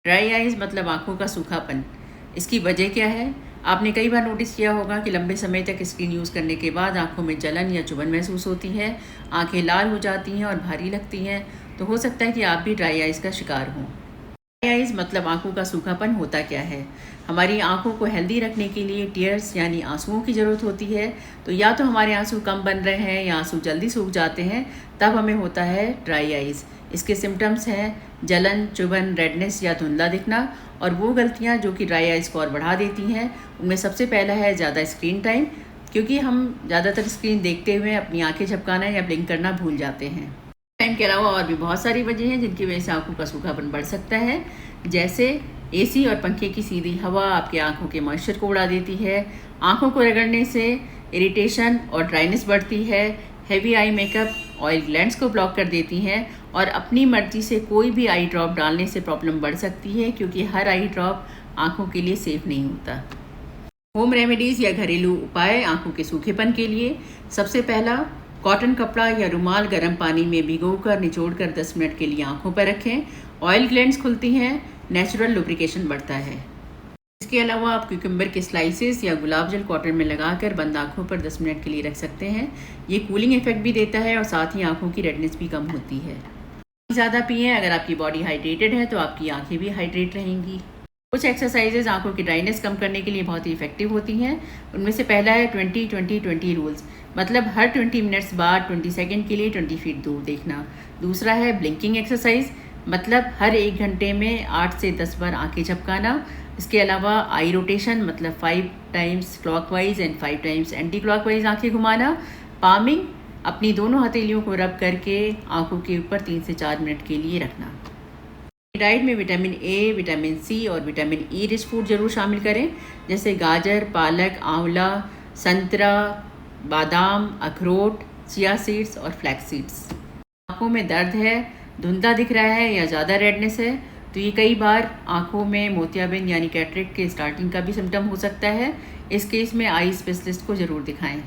Dry eyes मतलब आँखों का सूखापन। इसकी वजह क्या है? आपने कई बार नोटिस किया होगा कि लंबे समय तक स्क्रीन यूज़ करने के बाद आँखों में जलन या चुभन महसूस होती है, आँखें लाल हो जाती हैं और भारी लगती हैं। तो हो सकता है कि आप भी ड्राई आइज़ का शिकार हों। ड्राई आइज़ मतलब आँखों का सूखापन होता क्या है? हमारी आँखों को हेल्दी रखने के लिए टीयर्स यानी आंसुओं की ज़रूरत होती है। तो या तो हमारे आंसू कम बन रहे हैं या आंसू जल्दी सूख जाते हैं, तब हमें होता है ड्राई आइज़। इसके सिम्टम्स हैं जलन, चुभन, रेडनेस या धुंधला दिखना। और वो गलतियाँ जो कि ड्राई आइज़ को और बढ़ा देती हैं, उनमें सबसे पहला है ज़्यादा स्क्रीन टाइम, क्योंकि हम ज़्यादातर स्क्रीन देखते हुए अपनी आँखें झपकाना या ब्लिंक करना भूल जाते हैं। टाइम के अलावा और भी बहुत सारी वजह हैं जिनकी वजह से आँखों का सूखापन बढ़ सकता है, जैसे एसी और पंखे की सीधी हवा आपकी आँखों के मॉइस्चर को उड़ा देती है, आँखों को रगड़ने से इरिटेशन और ड्राइनेस बढ़ती है, heavy eye makeup oil glands को ब्लॉक कर देती हैं, और अपनी मर्जी से कोई भी आई ड्रॉप डालने से प्रॉब्लम बढ़ सकती है, क्योंकि हर आई ड्रॉप आँखों के लिए सेफ नहीं होता। होम रेमेडीज़ या घरेलू उपाय आँखों के सूखेपन के लिए, सबसे पहला कॉटन कपड़ा या रुमाल गर्म पानी में भिगोकर निचोड़कर 10 मिनट के लिए आंखों पर रखें। ऑयल ग्लैंड्स खुलती हैं, नेचुरल लुब्रिकेशन बढ़ता है। इसके अलावा आप क्यूकम्बर के स्लाइसेस या गुलाब जल कॉटन में लगाकर बंद आंखों पर 10 मिनट के लिए रख सकते हैं। ये कूलिंग इफेक्ट भी देता है और साथ ही आंखों की रेडनेस भी कम होती है। ज़्यादा पिएं। अगर आपकी बॉडी हाइड्रेटेड है तो आपकी आंखें भी हाइड्रेट रहेंगी। कुछ एक्सरसाइजेज आंखों की ड्राइनेस कम करने के लिए बहुत ही इफेक्टिव होती हैं। उनमें से पहला है 20-20-20 रूल्स, मतलब हर 20 मिनट्स बाद 20 सेकंड के लिए 20 फीट दूर देखना। दूसरा है ब्लिंकिंग एक्सरसाइज, मतलब हर 1 घंटे में 8 से 10 बार आंखें झपकाना। इसके अलावा आई रोटेशन, मतलब 5 times clockwise and 5 times anti clockwise आंखें घुमाना। पामिंग, अपनी दोनों हथेलियों को रब करके आंखों के ऊपर 3 से 4 मिनट के लिए रखना। डाइट में विटामिन ए, विटामिन सी और विटामिन ई रिच फूड जरूर शामिल करें, जैसे गाजर, पालक, आंवला, संतरा, बादाम, अखरोट, चिया सीड्स और फ्लैक्स सीड्स। आँखों में दर्द है, धुंधला दिख रहा है या ज़्यादा रेडनेस है, तो ये कई बार आँखों में मोतियाबिंद यानी कैटरेक्ट के स्टार्टिंग का भी सिम्टम हो सकता है। इस केस में आई स्पेशलिस्ट को ज़रूर दिखाएं।